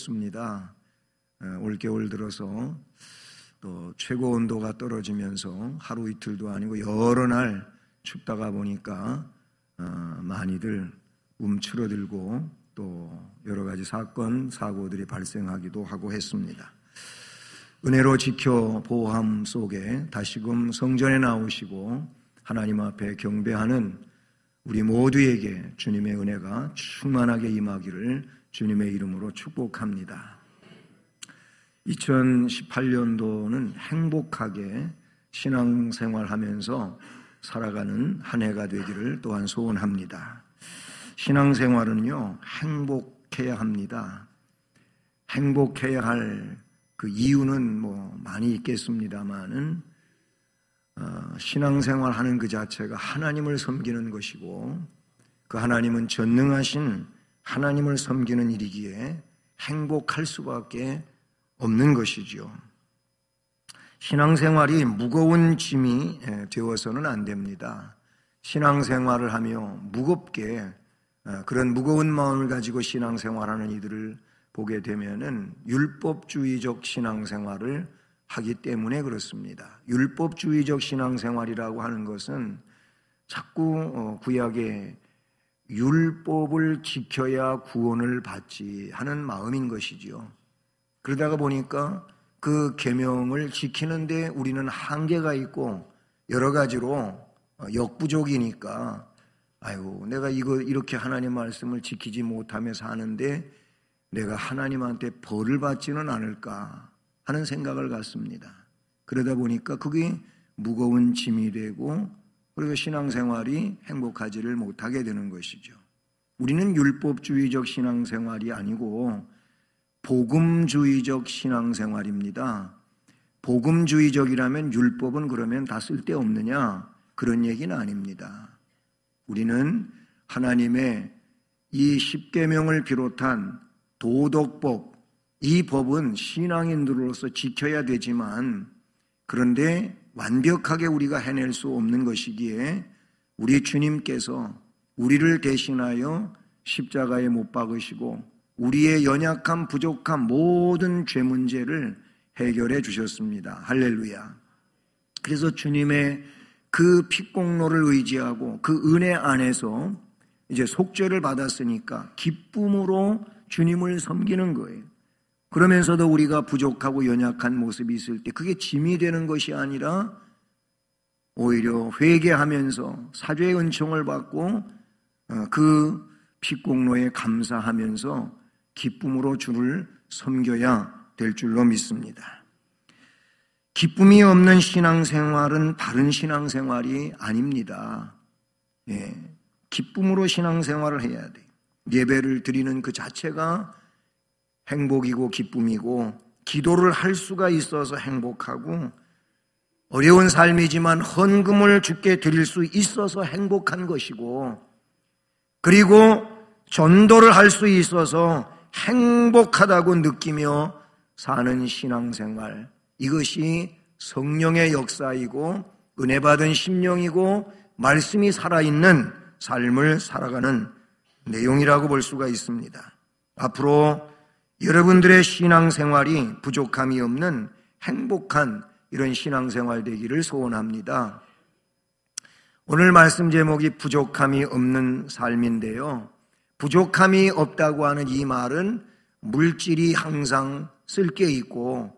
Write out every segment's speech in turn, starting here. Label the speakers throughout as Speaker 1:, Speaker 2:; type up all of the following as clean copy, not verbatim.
Speaker 1: 덥습니다. 올겨울 들어서 또 최고 온도가 떨어지면서 하루 이틀도 아니고 여러 날 춥다가 보니까 많이들 움츠러들고 또 여러 가지 사건, 사고들이 발생하기도 하고 했습니다. 은혜로 지켜 보호함 속에 다시금 성전에 나오시고 하나님 앞에 경배하는 우리 모두에게 주님의 은혜가 충만하게 임하기를 주님의 이름으로 축복합니다. 2018년도는 행복하게 신앙생활하면서 살아가는 한 해가 되기를 또한 소원합니다. 신앙생활은요, 행복해야 합니다. 행복해야 할 그 이유는 많이 있겠습니다만은 신앙생활 하는 그 자체가 하나님을 섬기는 것이고 그 하나님은 전능하신 하나님을 섬기는 일이기에 행복할 수밖에 없는 것이죠. 신앙생활이 무거운 짐이 되어서는 안 됩니다. 신앙생활을 하며 무겁게 그런 무거운 마음을 가지고 신앙생활하는 이들을 보게 되면은 율법주의적 신앙생활을 하기 때문에 그렇습니다. 율법주의적 신앙생활이라고 하는 것은 자꾸 구약의 율법을 지켜야 구원을 받지 하는 마음인 것이지요. 그러다가 보니까 그 계명을 지키는데 우리는 한계가 있고 여러 가지로 역부족이니까 내가 이렇게 하나님 말씀을 지키지 못하며 사는데 내가 하나님한테 벌을 받지는 않을까 하는 생각을 갖습니다. 그러다 보니까 그게 무거운 짐이 되고 그리고 신앙생활이 행복하지를 못하게 되는 것이죠. 우리는 율법주의적 신앙생활이 아니고 복음주의적 신앙생활입니다. 복음주의적이라면 율법은 그러면 다 쓸데없느냐? 그런 얘기는 아닙니다. 우리는 하나님의 이 십계명을 비롯한 도덕법, 이 법은 신앙인들로서 지켜야 되지만 그런데 완벽하게 우리가 해낼 수 없는 것이기에 우리 주님께서 우리를 대신하여 십자가에 못 박으시고 우리의 연약함, 부족함, 모든 죄 문제를 해결해 주셨습니다. 할렐루야. 그래서 주님의 그 핏공로를 의지하고 그 은혜 안에서 이제 속죄를 받았으니까 기쁨으로 주님을 섬기는 거예요. 그러면서도 우리가 부족하고 연약한 모습이 있을 때 그게 짐이 되는 것이 아니라 오히려 회개하면서 사죄의 은총을 받고 그 핏공로에 감사하면서 기쁨으로 주를 섬겨야 될 줄로 믿습니다. 기쁨이 없는 신앙생활은 바른 신앙생활이 아닙니다. 기쁨으로 신앙생활을 해야 돼요. 예배를 드리는 그 자체가 행복이고 기쁨이고 기도를 할 수가 있어서 행복하고 어려운 삶이지만 헌금을 주께 드릴 수 있어서 행복한 것이고 그리고 전도를 할 수 있어서 행복하다고 느끼며 사는 신앙생활, 이것이 성령의 역사이고 은혜받은 심령이고 말씀이 살아있는 삶을 살아가는 내용이라고 볼 수가 있습니다. 앞으로 여러분들의 신앙생활이 부족함이 없는 행복한 이런 신앙생활 되기를 소원합니다. 오늘 말씀 제목이 부족함이 없는 삶인데요. 부족함이 없다고 하는 이 말은 물질이 항상 쓸 게 있고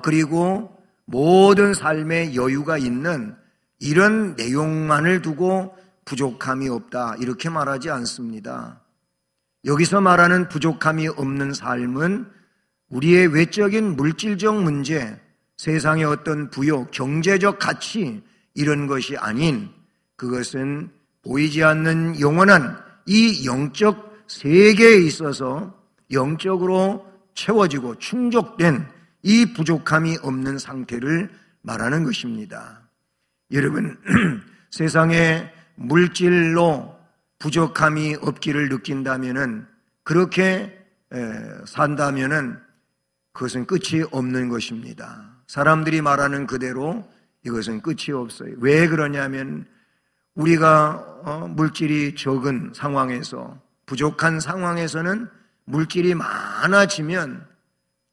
Speaker 1: 그리고 모든 삶에 여유가 있는 이런 내용만을 두고 부족함이 없다 이렇게 말하지 않습니다. 여기서 말하는 부족함이 없는 삶은 우리의 외적인 물질적 문제, 세상의 어떤 부요, 경제적 가치 이런 것이 아닌 그것은 보이지 않는 영원한 이 영적 세계에 있어서 영적으로 채워지고 충족된 이 부족함이 없는 상태를 말하는 것입니다. 여러분, 세상에 물질로 부족함이 없기를 느낀다면은 그렇게 산다면은 그것은 끝이 없는 것입니다. 사람들이 말하는 그대로 이것은 끝이 없어요. 왜 그러냐면 우리가 물질이 적은 상황에서 부족한 상황에서는 물질이 많아지면,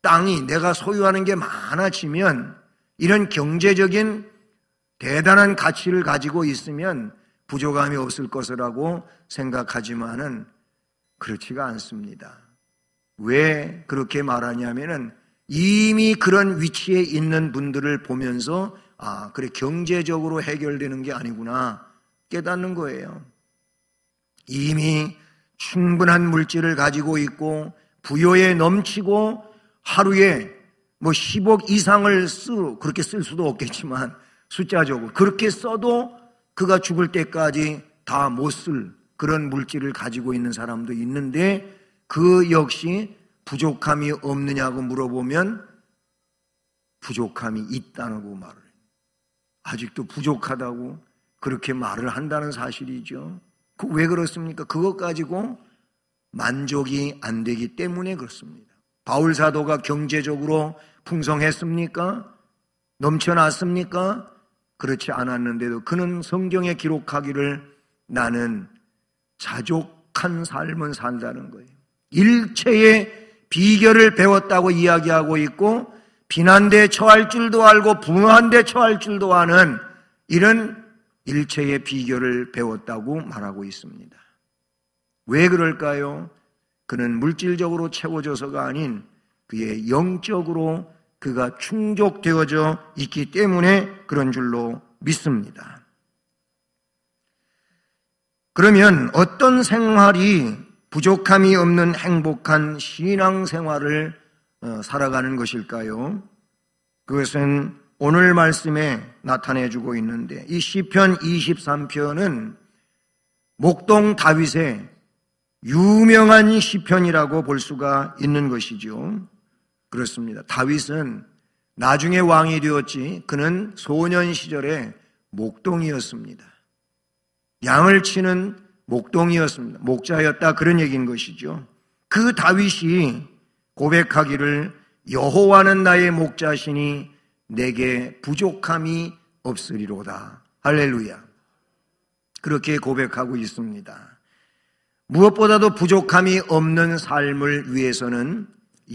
Speaker 1: 땅이 내가 소유하는 게 많아지면, 이런 경제적인 대단한 가치를 가지고 있으면 부족함이 없을 것이라고 생각하지만은 그렇지가 않습니다. 왜 그렇게 말하냐면은 이미 그런 위치에 있는 분들을 보면서 그래, 경제적으로 해결되는 게 아니구나 깨닫는 거예요. 이미 충분한 물질을 가지고 있고 부요에 넘치고 하루에 10억 이상을 그렇게 쓸 수도 없겠지만 숫자적으로 그렇게 써도 그가 죽을 때까지 다 못 쓸 그런 물질을 가지고 있는 사람도 있는데, 그 역시 부족함이 없느냐고 물어보면 부족함이 있다고 말을 해요. 아직도 부족하다고 그렇게 말을 한다는 사실이죠. 왜 그렇습니까? 그것 가지고 만족이 안 되기 때문에 그렇습니다. 바울 사도가 경제적으로 풍성했습니까? 넘쳐났습니까? 그렇지 않았는데도 그는 성경에 기록하기를 나는 자족한 삶을 산다는 거예요. 일체의 비결을 배웠다고 이야기하고 있고, 비난대에 처할 줄도 알고 붕어한데 처할 줄도 아는 이런 일체의 비결을 배웠다고 말하고 있습니다. 왜 그럴까요? 그는 물질적으로 채워져서가 아닌 그의 영적으로 그가 충족되어져 있기 때문에 그런 줄로 믿습니다. 그러면 어떤 생활이 부족함이 없는 행복한 신앙생활을 살아가는 것일까요? 그것은 오늘 말씀에 나타내주고 있는데, 이 시편 23편은 목동 다윗의 유명한 시편이라고 볼 수가 있는 것이죠. 그렇습니다. 다윗은 나중에 왕이 되었지, 그는 소년 시절에 목동이었습니다. 양을 치는 목동이었습니다. 목자였다, 그런 얘기인 것이죠. 그 다윗이 고백하기를 여호와는 나의 목자시니 내게 부족함이 없으리로다. 할렐루야. 그렇게 고백하고 있습니다. 무엇보다도 부족함이 없는 삶을 위해서는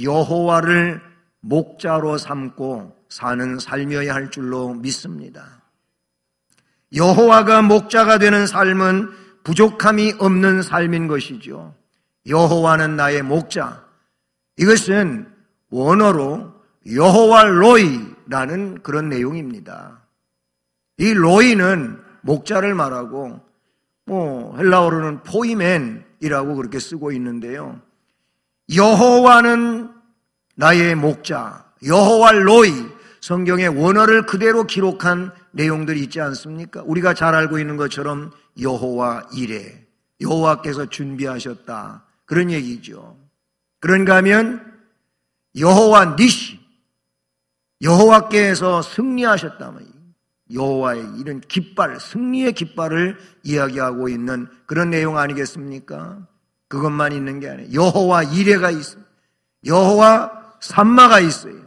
Speaker 1: 여호와를 목자로 삼고 사는 삶이어야 할 줄로 믿습니다. 여호와가 목자가 되는 삶은 부족함이 없는 삶인 것이죠. 여호와는 나의 목자. 이것은 원어로 여호와 로이라는 그런 내용입니다. 이 로이는 목자를 말하고 헬라어로는 포이맨이라고 그렇게 쓰고 있는데요. 여호와는 나의 목자, 여호와 로이, 성경의 원어를 그대로 기록한 내용들이 있지 않습니까? 우리가 잘 알고 있는 것처럼 여호와 이레, 여호와께서 준비하셨다, 그런 얘기죠. 그런가 하면 여호와 니시, 여호와께서 승리하셨다면 여호와의 이런 깃발, 승리의 깃발을 이야기하고 있는 그런 내용 아니겠습니까? 그것만 있는 게 아니에요. 여호와 이레가 있어요. 여호와 삼마가 있어요.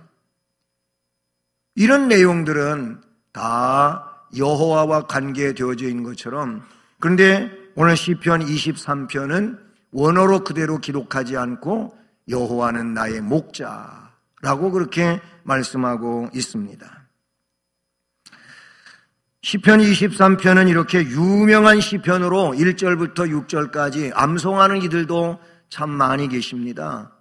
Speaker 1: 이런 내용들은 다 여호와와 관계되어져 있는 것처럼, 그런데 오늘 시편 23편은 원어로 그대로 기록하지 않고 여호와는 나의 목자라고 그렇게 말씀하고 있습니다. 시편 23편은 이렇게 유명한 시편으로 1절부터 6절까지 암송하는 이들도 참 많이 계십니다.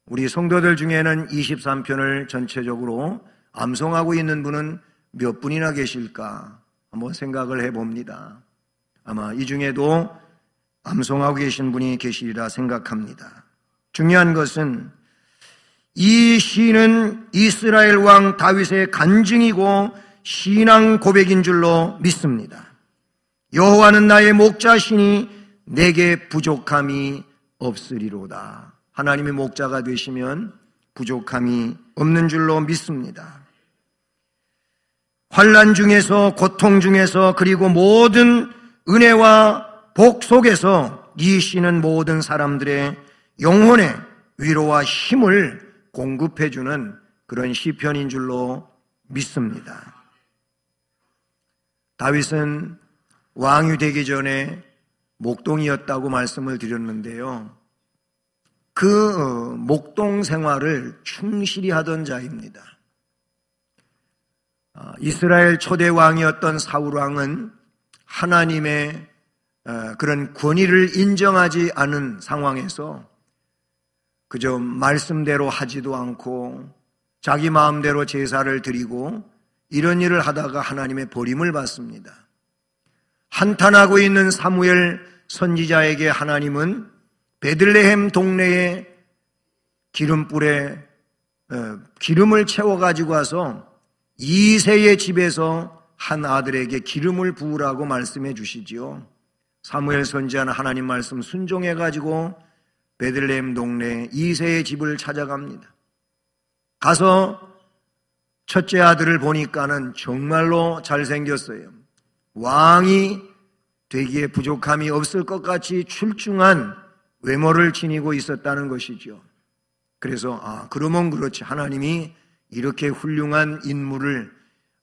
Speaker 1: 우리 성도들 중에는 23편을 전체적으로 암송하고 있는 분은 몇 분이나 계실까 한번 생각을 해봅니다. 아마 이 중에도 암송하고 계신 분이 계시리라 생각합니다. 중요한 것은 이 시는 이스라엘 왕 다윗의 간증이고 신앙 고백인 줄로 믿습니다. 여호와는 나의 목자시니 내게 부족함이 없으리로다. 하나님의 목자가 되시면 부족함이 없는 줄로 믿습니다. 환난 중에서, 고통 중에서, 그리고 모든 은혜와 복 속에서 이 시는 모든 사람들의 영혼의 위로와 힘을 공급해주는 그런 시편인 줄로 믿습니다. 다윗은 왕이 되기 전에 목동이었다고 말씀을 드렸는데요. 그 목동 생활을 충실히 하던 자입니다. 이스라엘 초대 왕이었던 사울 왕은 하나님의 그런 권위를 인정하지 않은 상황에서 그저 말씀대로 하지도 않고 자기 마음대로 제사를 드리고 이런 일을 하다가 하나님의 버림을 받습니다. 한탄하고 있는 사무엘 선지자에게 하나님은 베들레헴 동네에 기름불에 기름을 채워가지고 와서 이새의 집에서 한 아들에게 기름을 부으라고 말씀해 주시지요. 사무엘 선지자는 하나님 말씀 순종해가지고 베들레헴 동네 이새의 집을 찾아갑니다. 가서 첫째 아들을 보니까는 정말로 잘생겼어요. 왕이 되기에 부족함이 없을 것 같이 출중한 외모를 지니고 있었다는 것이죠. 그래서 그러면 그렇지, 하나님이 이렇게 훌륭한 인물을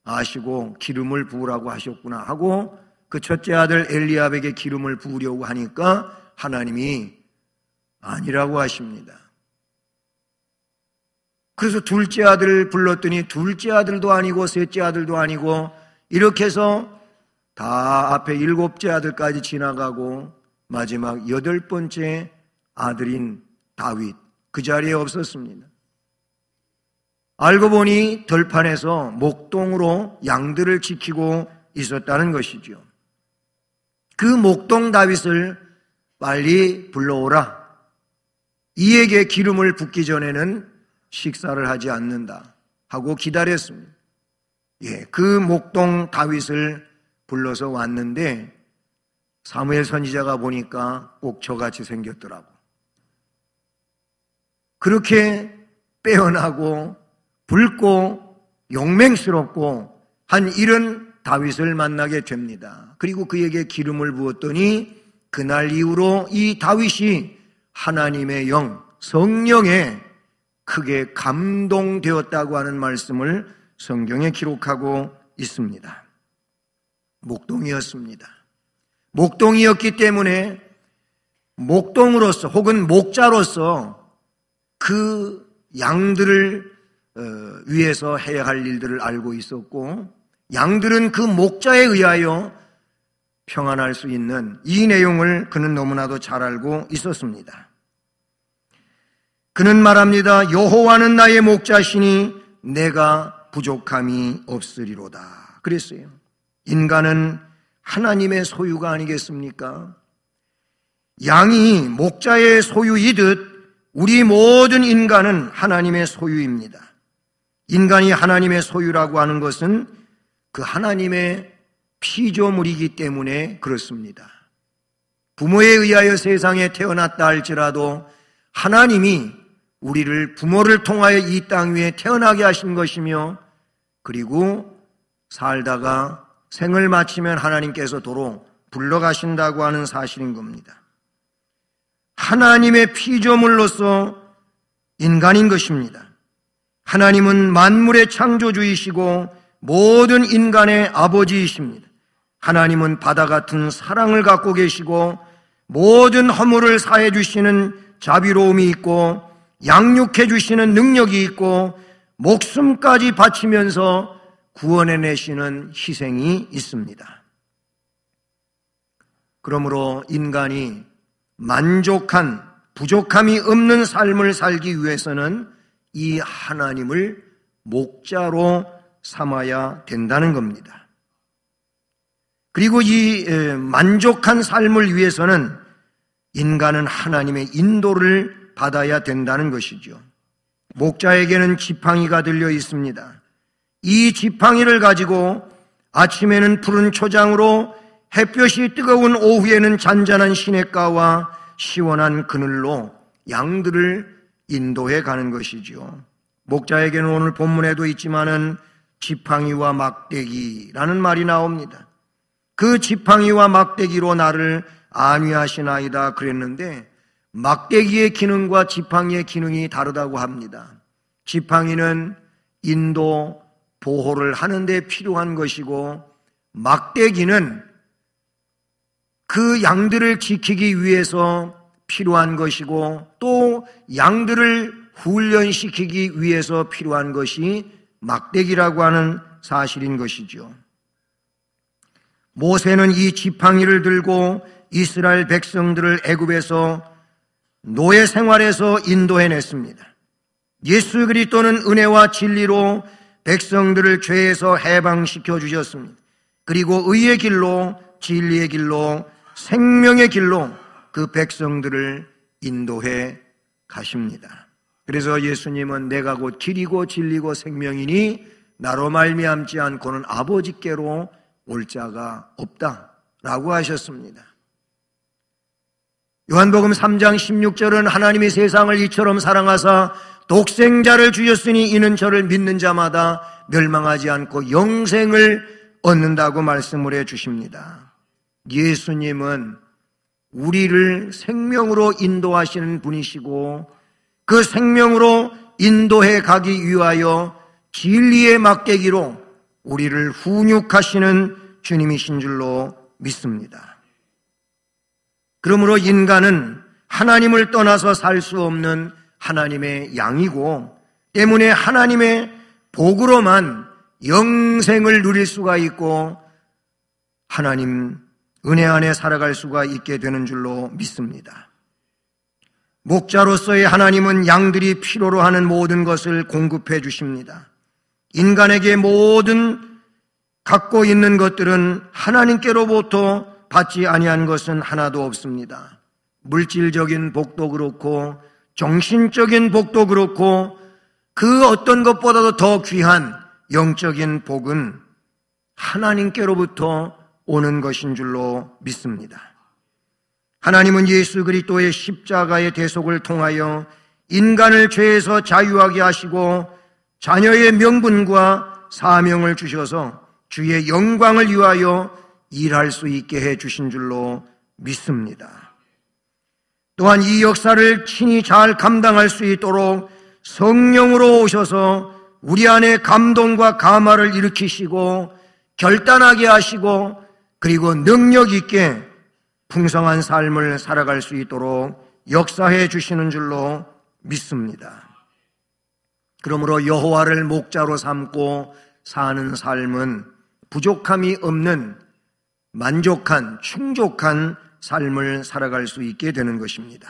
Speaker 1: 아시고 기름을 부으라고 하셨구나 하고 그 첫째 아들 엘리압에게 기름을 부으려고 하니까 하나님이 아니라고 하십니다. 그래서 둘째 아들을 불렀더니 둘째 아들도 아니고 셋째 아들도 아니고 이렇게 해서 다 앞에 일곱째 아들까지 지나가고 마지막 8번째 아들인 다윗 그 자리에 없었습니다. 알고 보니 들판에서 목동으로 양들을 지키고 있었다는 것이죠. 그 목동 다윗을 빨리 불러오라. 이에게 기름을 붓기 전에는 식사를 하지 않는다 하고 기다렸습니다. 그 목동 다윗을 불러서 왔는데 사무엘 선지자가 보니까 꼭 저같이 생겼더라고. 그렇게 빼어나고 붉고 용맹스럽고 한 이런 다윗을 만나게 됩니다. 그리고 그에게 기름을 부었더니 그날 이후로 이 다윗이 하나님의 영, 성령에 크게 감동되었다고 하는 말씀을 성경에 기록하고 있습니다. 목동이었습니다. 목동이었기 때문에 목동으로서 혹은 목자로서 그 양들을 위해서 해야 할 일들을 알고 있었고 양들은 그 목자에 의하여 평안할 수 있는 이 내용을 그는 너무나도 잘 알고 있었습니다. 그는 말합니다. 여호와는 나의 목자시니 내가 부족함이 없으리로다 그랬어요. 인간은 하나님의 소유가 아니겠습니까? 양이 목자의 소유이듯 우리 모든 인간은 하나님의 소유입니다. 인간이 하나님의 소유라고 하는 것은 그 하나님의 피조물이기 때문에 그렇습니다. 부모에 의하여 세상에 태어났다 할지라도 하나님이 우리를 부모를 통하여 이 땅 위에 태어나게 하신 것이며 그리고 살다가 생을 마치면 하나님께서 도로 불러가신다고 하는 사실인 겁니다. 하나님의 피조물로서 인간인 것입니다. 하나님은 만물의 창조주이시고 모든 인간의 아버지이십니다. 하나님은 바다 같은 사랑을 갖고 계시고 모든 허물을 사해 주시는 자비로움이 있고 양육해 주시는 능력이 있고 목숨까지 바치면서 구원해내시는 희생이 있습니다. 그러므로 인간이 만족한 부족함이 없는 삶을 살기 위해서는 이 하나님을 목자로 삼아야 된다는 겁니다. 그리고 이 만족한 삶을 위해서는 인간은 하나님의 인도를 받아야 된다는 것이죠. 목자에게는 지팡이가 들려 있습니다. 이 지팡이를 가지고 아침에는 푸른 초장으로 햇볕이 뜨거운 오후에는 잔잔한 시냇가와 시원한 그늘로 양들을 인도해 가는 것이죠. 목자에게는 오늘 본문에도 있지만은 지팡이와 막대기라는 말이 나옵니다. 그 지팡이와 막대기로 나를 안위하시나이다 그랬는데 막대기의 기능과 지팡이의 기능이 다르다고 합니다. 지팡이는 인도, 보호를 하는 데 필요한 것이고 막대기는 그 양들을 지키기 위해서 필요한 것이고 또 양들을 훈련시키기 위해서 필요한 것이 막대기라고 하는 사실인 것이죠. 모세는 이 지팡이를 들고 이스라엘 백성들을 애굽에서 노예 생활에서 인도해냈습니다. 예수 그리스도는 은혜와 진리로 백성들을 죄에서 해방시켜 주셨습니다. 그리고 의의 길로, 진리의 길로, 생명의 길로 그 백성들을 인도해 가십니다. 그래서 예수님은 내가 곧 길이고 진리고 생명이니 나로 말미암지 않고는 아버지께로 올 자가 없다라고 하셨습니다. 요한복음 3장 16절은 하나님이 세상을 이처럼 사랑하사 독생자를 주셨으니 이는 저를 믿는 자마다 멸망하지 않고 영생을 얻는다고 말씀을 해 주십니다. 예수님은 우리를 생명으로 인도하시는 분이시고 그 생명으로 인도해 가기 위하여 진리의 막대기로 우리를 훈육하시는 주님이신 줄로 믿습니다. 그러므로 인간은 하나님을 떠나서 살 수 없는 하나님의 양이고 때문에 하나님의 복으로만 영생을 누릴 수가 있고 하나님 은혜 안에 살아갈 수가 있게 되는 줄로 믿습니다. 목자로서의 하나님은 양들이 필요로 하는 모든 것을 공급해 주십니다. 인간에게 모든 갖고 있는 것들은 하나님께로부터 받지 아니한 것은 하나도 없습니다. 물질적인 복도 그렇고 정신적인 복도 그렇고 그 어떤 것보다도 더 귀한 영적인 복은 하나님께로부터 오는 것인 줄로 믿습니다. 하나님은 예수 그리스도의 십자가의 대속을 통하여 인간을 죄에서 자유하게 하시고 자녀의 명분과 사명을 주셔서 주의 영광을 위하여 일할 수 있게 해 주신 줄로 믿습니다. 또한 이 역사를 친히 잘 감당할 수 있도록 성령으로 오셔서 우리 안에 감동과 감화를 일으키시고 결단하게 하시고 그리고 능력 있게 풍성한 삶을 살아갈 수 있도록 역사해 주시는 줄로 믿습니다. 그러므로 여호와를 목자로 삼고 사는 삶은 부족함이 없는 만족한, 충족한 삶을 살아갈 수 있게 되는 것입니다.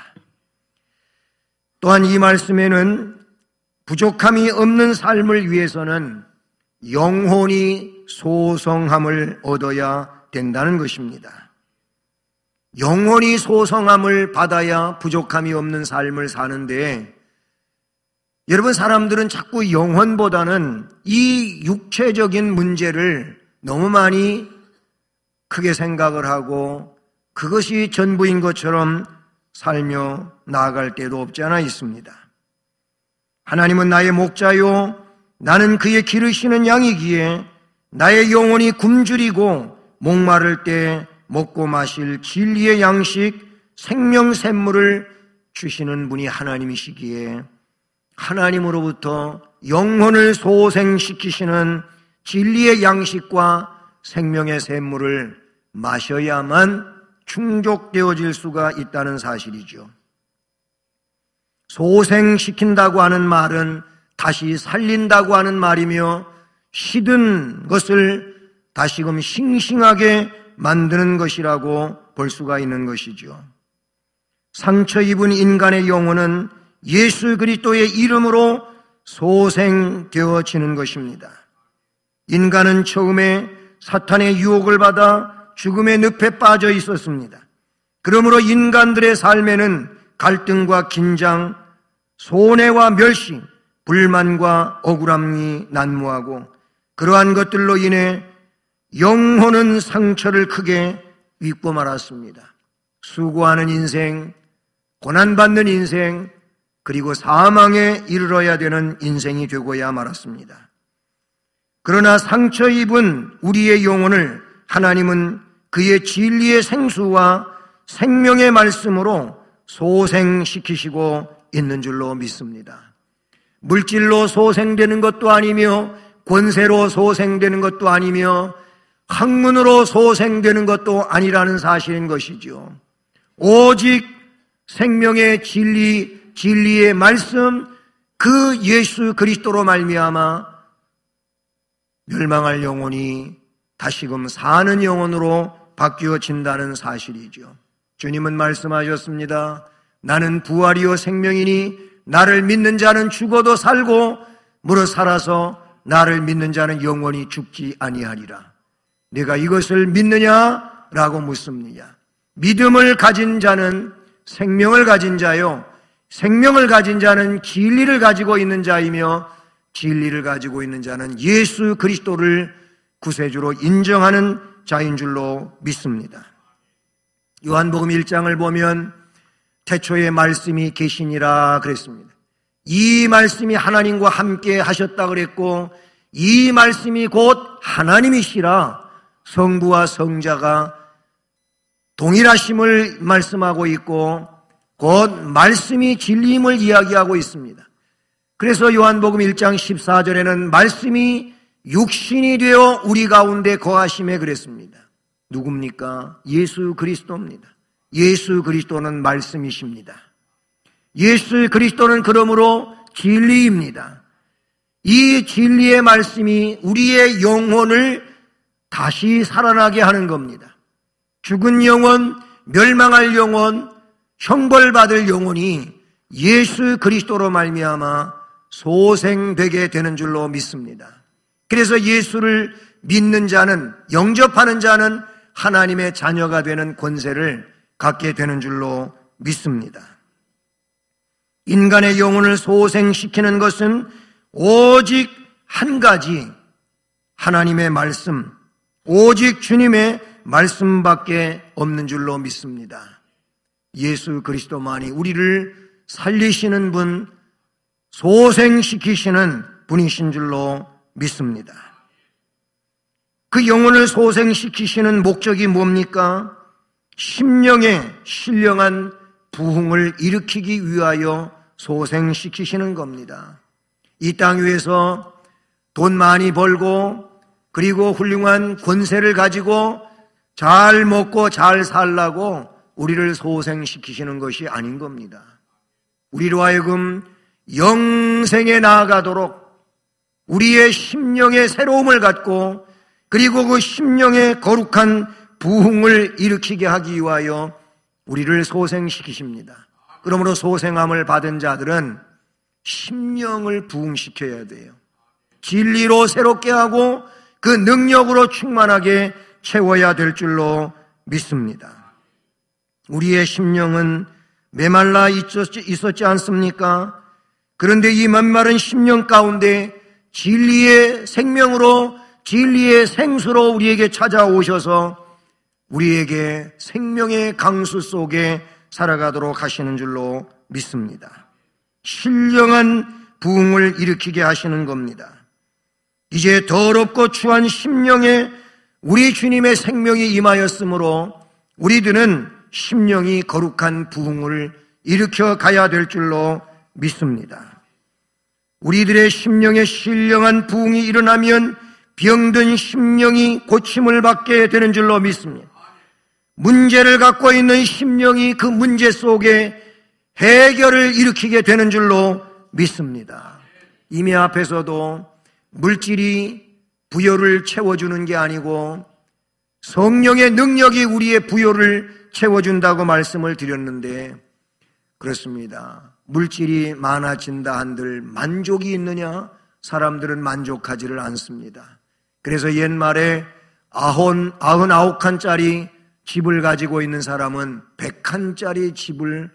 Speaker 1: 또한 이 말씀에는 부족함이 없는 삶을 위해서는 영혼이 소성함을 얻어야 된다는 것입니다. 영혼이 소성함을 받아야 부족함이 없는 삶을 사는데 여러분 사람들은 자꾸 영혼보다는 이 육체적인 문제를 너무 많이 크게 생각을 하고 그것이 전부인 것처럼 살며 나아갈 때도 없지 않아 있습니다. 하나님은 나의 목자요 나는 그의 기르시는 양이기에 나의 영혼이 굶주리고 목마를 때 먹고 마실 진리의 양식 생명 샘물을 주시는 분이 하나님이시기에 하나님으로부터 영혼을 소생시키시는 진리의 양식과 생명의 샘물을 마셔야만 충족되어질 수가 있다는 사실이죠. 소생시킨다고 하는 말은 다시 살린다고 하는 말이며 시든 것을 다시금 싱싱하게 만드는 것이라고 볼 수가 있는 것이죠. 상처 입은 인간의 영혼은 예수 그리스도의 이름으로 소생되어지는 것입니다. 인간은 처음에 사탄의 유혹을 받아 죽음의 늪에 빠져 있었습니다. 그러므로 인간들의 삶에는 갈등과 긴장, 손해와 멸시, 불만과 억울함이 난무하고 그러한 것들로 인해 영혼은 상처를 크게 입고 말았습니다. 수고하는 인생, 고난받는 인생, 그리고 사망에 이르러야 되는 인생이 되고야 말았습니다. 그러나 상처 입은 우리의 영혼을 하나님은 그의 진리의 생수와 생명의 말씀으로 소생시키시고 있는 줄로 믿습니다. 물질로 소생되는 것도 아니며 권세로 소생되는 것도 아니며 학문으로 소생되는 것도 아니라는 사실인 것이죠. 오직 생명의 진리, 진리의 말씀, 그 예수 그리스도로 말미암아 멸망할 영혼이 다시금 사는 영혼으로 바뀌어진다는 사실이죠. 주님은 말씀하셨습니다. 나는 부활이요 생명이니 나를 믿는 자는 죽어도 살고 무릇 살아서 나를 믿는 자는 영원히 죽지 아니하리라. 내가 이것을 믿느냐? 라고 묻습니다. 믿음을 가진 자는 생명을 가진 자요, 생명을 가진 자는 진리를 가지고 있는 자이며 진리를 가지고 있는 자는 예수 그리스도를 구세주로 인정하는 자인 줄로 믿습니다. 요한복음 1장을 보면 태초에 말씀이 계시니라 그랬습니다. 이 말씀이 하나님과 함께 하셨다 그랬고, 이 말씀이 곧 하나님이시라 성부와 성자가 동일하심을 말씀하고 있고, 곧 말씀이 진리임을 이야기하고 있습니다. 그래서 요한복음 1장 14절에는 말씀이 육신이 되어 우리 가운데 거하심에 그랬습니다. 누굽니까? 예수 그리스도입니다. 예수 그리스도는 말씀이십니다. 예수 그리스도는 그러므로 진리입니다. 이 진리의 말씀이 우리의 영혼을 다시 살아나게 하는 겁니다. 죽은 영혼, 멸망할 영혼, 형벌받을 영혼이 예수 그리스도로 말미암아 소생되게 되는 줄로 믿습니다. 그래서 예수를 믿는 자는, 영접하는 자는 하나님의 자녀가 되는 권세를 갖게 되는 줄로 믿습니다. 인간의 영혼을 소생시키는 것은 오직 한 가지, 하나님의 말씀, 오직 주님의 말씀밖에 없는 줄로 믿습니다. 예수 그리스도만이 우리를 살리시는 분, 소생시키시는 분이신 줄로 믿습니다. 그 영혼을 소생시키시는 목적이 뭡니까? 심령의 신령한 부흥을 일으키기 위하여 소생시키시는 겁니다. 이 땅 위에서 돈 많이 벌고 그리고 훌륭한 권세를 가지고 잘 먹고 잘 살라고 우리를 소생시키시는 것이 아닌 겁니다. 우리로 하여금 영생에 나아가도록 우리의 심령의 새로움을 갖고 그리고 그 심령의 거룩한 부흥을 일으키게 하기 위하여 우리를 소생시키십니다. 그러므로 소생함을 받은 자들은 심령을 부흥시켜야 돼요. 진리로 새롭게 하고 그 능력으로 충만하게 채워야 될 줄로 믿습니다. 우리의 심령은 메말라 있었지 않습니까? 그런데 이 메마른 심령 가운데 진리의 생명으로, 진리의 생수로 우리에게 찾아오셔서 우리에게 생명의 강수 속에 살아가도록 하시는 줄로 믿습니다. 신령한 부흥을 일으키게 하시는 겁니다. 이제 더럽고 추한 심령에 우리 주님의 생명이 임하였으므로 우리들은 심령이 거룩한 부흥을 일으켜 가야 될 줄로 믿습니다. 우리들의 심령에 신령한 부흥이 일어나면 병든 심령이 고침을 받게 되는 줄로 믿습니다. 문제를 갖고 있는 심령이 그 문제 속에 해결을 일으키게 되는 줄로 믿습니다. 이미 앞에서도 물질이 부요를 채워주는 게 아니고 성령의 능력이 우리의 부요를 채워준다고 말씀을 드렸는데, 그렇습니다. 물질이 많아진다 한들 만족이 있느냐? 사람들은 만족하지를 않습니다. 그래서 옛말에 99칸짜리 집을 가지고 있는 사람은 100칸짜리 집을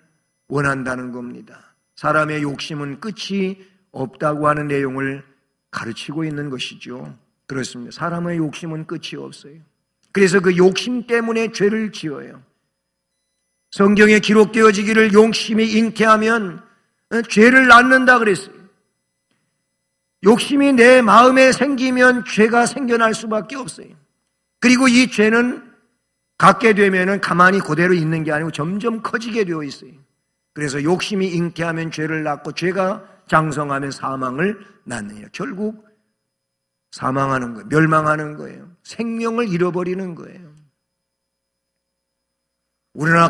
Speaker 1: 원한다는 겁니다. 사람의 욕심은 끝이 없다고 하는 내용을 가르치고 있는 것이죠. 그렇습니다. 사람의 욕심은 끝이 없어요. 그래서 그 욕심 때문에 죄를 지어요. 성경에 기록되어지기를 욕심이 잉태하면 죄를 낳는다 그랬어요. 욕심이 내 마음에 생기면 죄가 생겨날 수밖에 없어요. 그리고 이 죄는 갖게 되면은 가만히 그대로 있는 게 아니고 점점 커지게 되어 있어요. 그래서 욕심이 잉태하면 죄를 낳고 죄가 장성하면 사망을 낳느니라. 결국 사망하는 거예요. 멸망하는 거예요. 생명을 잃어버리는 거예요.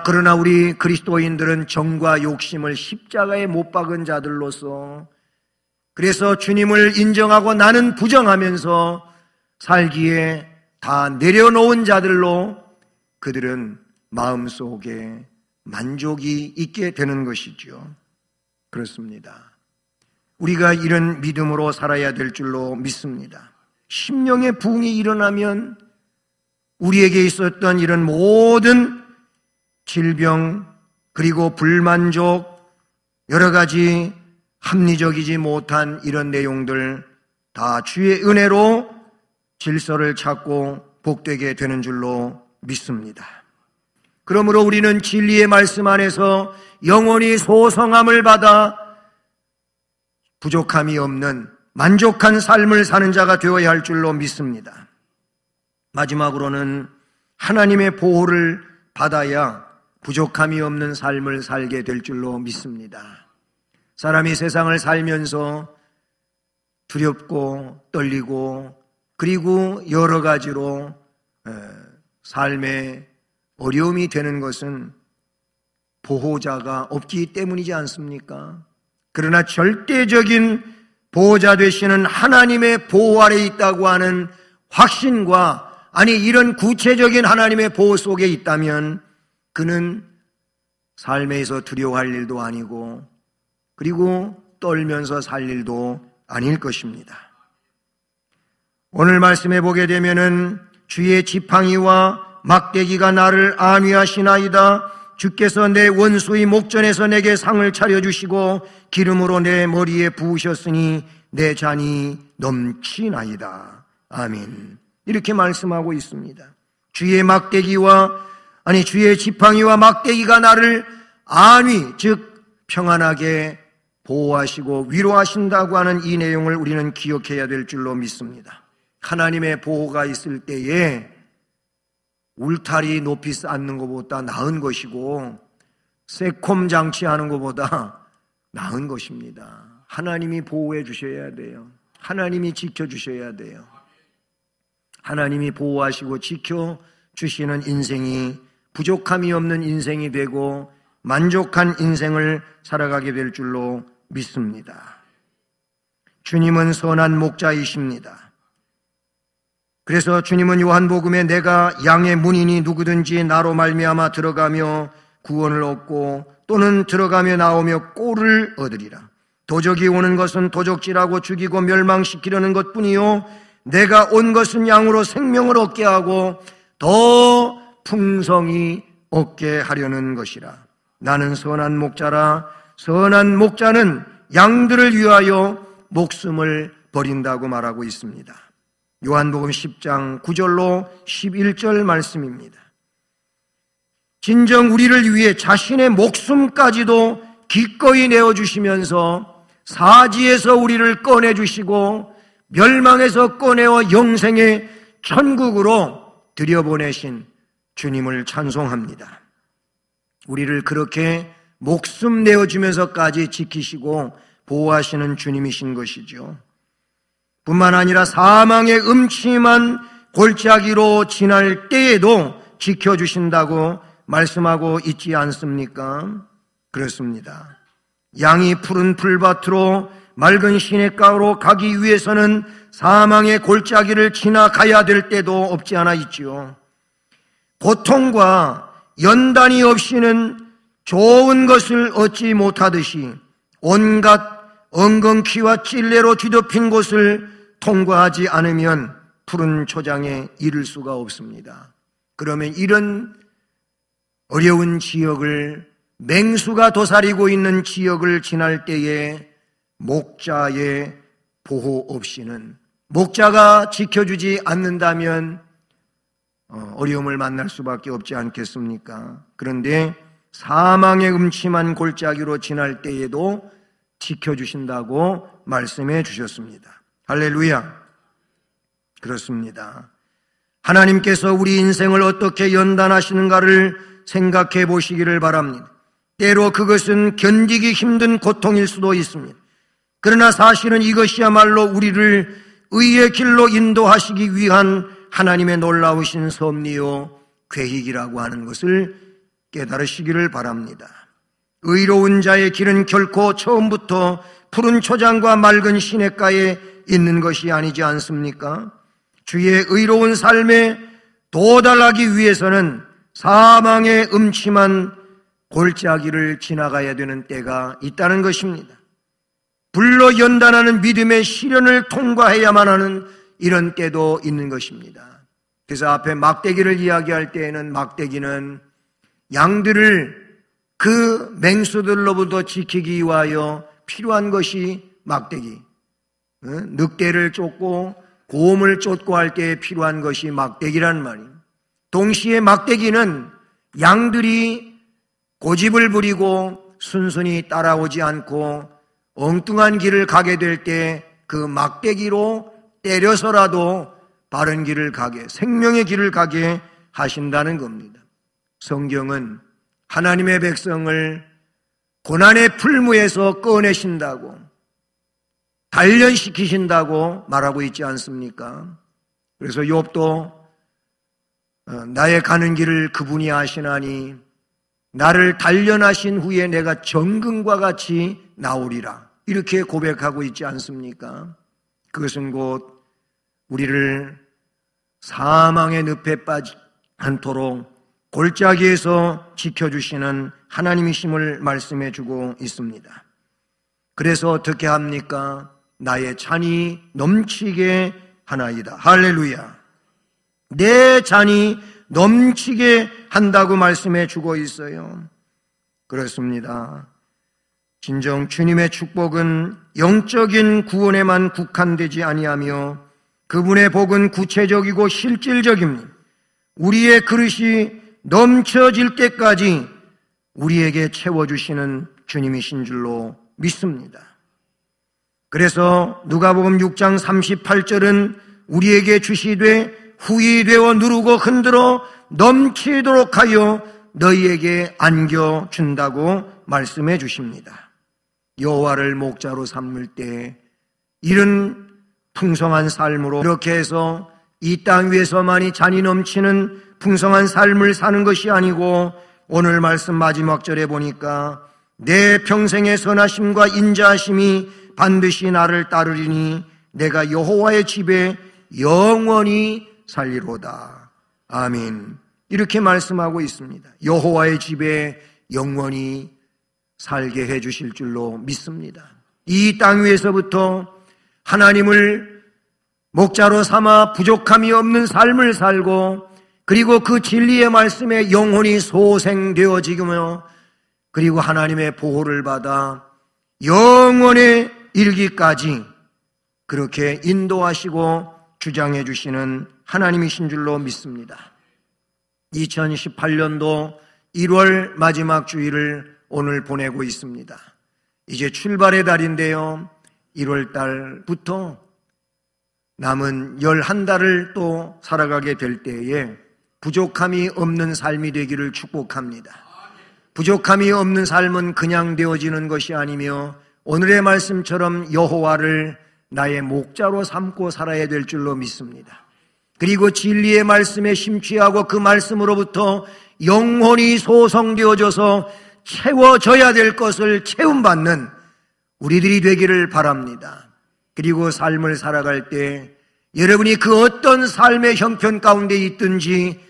Speaker 1: 그러나 우리 그리스도인들은 정과 욕심을 십자가에 못 박은 자들로서, 그래서 주님을 인정하고 나는 부정하면서 살기에 다 내려놓은 자들로 그들은 마음속에 만족이 있게 되는 것이죠. 그렇습니다. 우리가 이런 믿음으로 살아야 될 줄로 믿습니다. 심령의 부흥이 일어나면 우리에게 있었던 이런 모든 질병, 그리고 불만족, 여러 가지 합리적이지 못한 이런 내용들 다 주의 은혜로 질서를 찾고 복되게 되는 줄로 믿습니다. 그러므로 우리는 진리의 말씀 안에서 영원히 소성함을 받아 부족함이 없는 만족한 삶을 사는 자가 되어야 할 줄로 믿습니다. 마지막으로는 하나님의 보호를 받아야 부족함이 없는 삶을 살게 될 줄로 믿습니다. 사람이 세상을 살면서 두렵고 떨리고 그리고 여러 가지로 삶에 어려움이 되는 것은 보호자가 없기 때문이지 않습니까? 그러나 절대적인 보호자 되시는 하나님의 보호 아래 있다고 하는 확신과, 아니 이런 구체적인 하나님의 보호 속에 있다면 그는 삶에서 두려워할 일도 아니고 그리고 떨면서 살 일도 아닐 것입니다. 오늘 말씀해 보게 되면은 주의 지팡이와 막대기가 나를 안위하시나이다. 주께서 내 원수의 목전에서 내게 상을 차려주시고 기름으로 내 머리에 부으셨으니 내 잔이 넘치나이다. 아멘. 이렇게 말씀하고 있습니다. 주의 지팡이와 막대기가 나를 안위, 즉 평안하게 보호하시고 위로하신다고 하는 이 내용을 우리는 기억해야 될 줄로 믿습니다. 하나님의 보호가 있을 때에 울타리 높이 쌓는 것보다 나은 것이고 새콤 장치하는 것보다 나은 것입니다. 하나님이 보호해 주셔야 돼요. 하나님이 지켜주셔야 돼요. 하나님이 보호하시고 지켜주시는 인생이 부족함이 없는 인생이 되고 만족한 인생을 살아가게 될 줄로 믿습니다. 주님은 선한 목자이십니다. 그래서 주님은 요한복음에 내가 양의 문이니 누구든지 나로 말미암아 들어가며 구원을 얻고 또는 들어가며 나오며 꼴을 얻으리라. 도적이 오는 것은 도적질하고 죽이고 멸망시키려는 것뿐이요 내가 온 것은 양으로 생명을 얻게 하고 더 풍성히 얻게 하려는 것이라. 나는 선한 목자라. 선한 목자는 양들을 위하여 목숨을 버린다고 말하고 있습니다. 요한복음 10장 9절로 11절 말씀입니다. 진정 우리를 위해 자신의 목숨까지도 기꺼이 내어주시면서 사지에서 우리를 꺼내주시고 멸망에서 꺼내어 영생의 천국으로 들여보내신 주님을 찬송합니다. 우리를 그렇게 목숨 내어주면서까지 지키시고 보호하시는 주님이신 것이죠. 뿐만 아니라 사망의 음침한 골짜기로 지날 때에도 지켜주신다고 말씀하고 있지 않습니까? 그렇습니다. 양이 푸른 풀밭으로 맑은 시냇가로 가기 위해서는 사망의 골짜기를 지나가야 될 때도 없지 않아 있지요. 고통과 연단이 없이는 좋은 것을 얻지 못하듯이 온갖 엉겅퀴와 찔레로 뒤덮인 곳을 통과하지 않으면 푸른 초장에 이를 수가 없습니다. 그러면 이런 어려운 지역을, 맹수가 도사리고 있는 지역을 지날 때에 목자의 보호 없이는, 목자가 지켜주지 않는다면 어려움을 만날 수밖에 없지 않겠습니까? 그런데 사망의 음침한 골짜기로 지날 때에도 지켜주신다고 말씀해 주셨습니다. 할렐루야. 그렇습니다. 하나님께서 우리 인생을 어떻게 연단하시는가를 생각해 보시기를 바랍니다. 때로 그것은 견디기 힘든 고통일 수도 있습니다. 그러나 사실은 이것이야말로 우리를 의의 길로 인도하시기 위한 하나님의 놀라우신 섭리요 계획이라고 하는 것을 깨달으시기를 바랍니다. 의로운 자의 길은 결코 처음부터 푸른 초장과 맑은 시냇가에 있는 것이 아니지 않습니까? 주의 의로운 삶에 도달하기 위해서는 사망의 음침한 골짜기를 지나가야 되는 때가 있다는 것입니다. 불로 연단하는 믿음의 시련을 통과해야만 하는 이런 때도 있는 것입니다. 그래서 앞에 막대기를 이야기할 때에는 막대기는 양들을 그 맹수들로부터 지키기 위하여 필요한 것이 막대기. 늑대를 쫓고 곰을 쫓고 할 때 필요한 것이 막대기란 말입니다. 동시에 막대기는 양들이 고집을 부리고 순순히 따라오지 않고 엉뚱한 길을 가게 될 때 그 막대기로 때려서라도 바른 길을 가게, 생명의 길을 가게 하신다는 겁니다. 성경은 하나님의 백성을 고난의 풀무에서 꺼내신다고, 단련시키신다고 말하고 있지 않습니까? 그래서 욥도 나의 가는 길을 그분이 아시나니 나를 단련하신 후에 내가 정금과 같이 나오리라, 이렇게 고백하고 있지 않습니까? 그것은 곧 우리를 사망의 늪에 빠지지 않도록 골짜기에서 지켜주시는 하나님이심을 말씀해 주고 있습니다. 그래서 어떻게 합니까? 나의 잔이 넘치게 하나이다. 할렐루야. 내 잔이 넘치게 한다고 말씀해 주고 있어요. 그렇습니다. 진정 주님의 축복은 영적인 구원에만 국한되지 아니하며 그분의 복은 구체적이고 실질적입니다. 우리의 그릇이 넘쳐질 때까지 우리에게 채워주시는 주님이신 줄로 믿습니다. 그래서 누가복음 6장 38절은 우리에게 주시되 후히 되어 누르고 흔들어 넘치도록 하여 너희에게 안겨준다고 말씀해 주십니다. 여호와를 목자로 삼을 때 이런 풍성한 삶으로 이렇게 해서 이 땅 위에서만이 잔이 넘치는 풍성한 삶을 사는 것이 아니고 오늘 말씀 마지막 절에 보니까 내 평생의 선하심과 인자하심이 반드시 나를 따르리니 내가 여호와의 집에 영원히 살리로다. 아멘. 이렇게 말씀하고 있습니다. 여호와의 집에 영원히 살게 해주실 줄로 믿습니다. 이 땅 위에서부터 하나님을 목자로 삼아 부족함이 없는 삶을 살고 그리고 그 진리의 말씀에 영혼이 소생되어지며 그리고 하나님의 보호를 받아 영원에 이르기까지 그렇게 인도하시고 주장해 주시는 하나님이신 줄로 믿습니다. 2018년도 1월 마지막 주일을 오늘 보내고 있습니다. 이제 출발의 달인데요. 1월 달부터 남은 11달을 또 살아가게 될 때에 부족함이 없는 삶이 되기를 축복합니다. 부족함이 없는 삶은 그냥 되어지는 것이 아니며 오늘의 말씀처럼 여호와를 나의 목자로 삼고 살아야 될 줄로 믿습니다. 그리고 진리의 말씀에 심취하고 그 말씀으로부터 영혼이 소성되어져서 채워져야 될 것을 채움받는 우리들이 되기를 바랍니다. 그리고 삶을 살아갈 때 여러분이 그 어떤 삶의 형편 가운데 있든지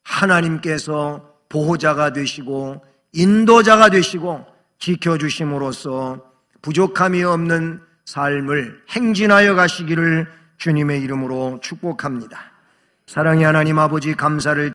Speaker 1: 하나님께서 보호자가 되시고 인도자가 되시고 지켜주심으로써 부족함이 없는 삶을 행진하여 가시기를 주님의 이름으로 축복합니다. 사랑의 하나님 아버지, 감사를